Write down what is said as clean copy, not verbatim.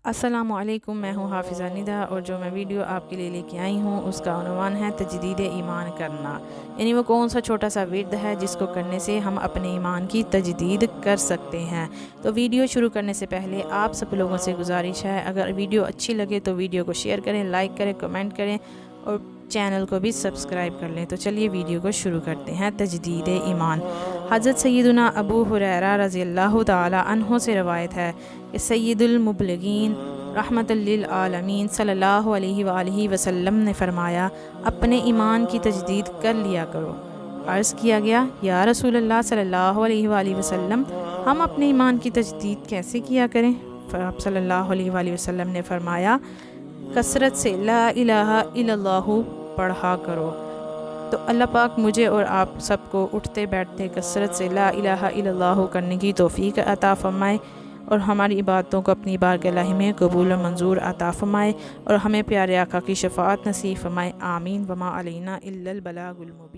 السلام علیکم، میں ہوں حافظہ ندیٰ، اور جو میں ویڈیو آپ کے لیے لے کے آئی ہوں اس کا عنوان ہے تجدید ایمان کرنا، یعنی وہ کون سا چھوٹا سا ورد ہے جس کو کرنے سے ہم اپنے ایمان کی تجدید کر سکتے ہیں۔ تو ویڈیو شروع کرنے سے پہلے آپ سب لوگوں سے گزارش ہے، اگر ویڈیو اچھی لگے تو ویڈیو کو شیئر کریں، لائک کریں، کمنٹ کریں اور چینل کو بھی سبسکرائب کر لیں۔ تو چلیے ویڈیو کو شروع کرتے ہیں۔ تجدید ایمان، حضرت سیدنا ابو ہریرہ رضی اللہ تعالی عنہ سے روایت ہے کہ سید المبلغین رحمت للعالمین صلی اللہ علیہ وآلہ وسلم نے فرمایا، اپنے ایمان کی تجدید کر لیا کرو۔ عرض کیا گیا، یا رسول اللہ صلی اللہ علیہ وآلہ وسلم، ہم اپنے ایمان کی تجدید کیسے کیا کریں؟ آپ صلی اللہ علیہ وآلہ وسلم نے فرمایا، کثرت سے لا الہ الا اللہ پڑھا کرو۔ تو اللہ پاک مجھے اور آپ سب کو اٹھتے بیٹھتے کثرت سے لا الہ الا اللہ کرنے کی توفیق عطا فرمائے، اور ہماری عبادتوں کو اپنی بارگاہ میں قبول و منظور عطا فرمائے، اور ہمیں پیارے آقا کی شفاعت نصیب فرمائے۔ آمین۔ وما علینا الا البلاغ المبین۔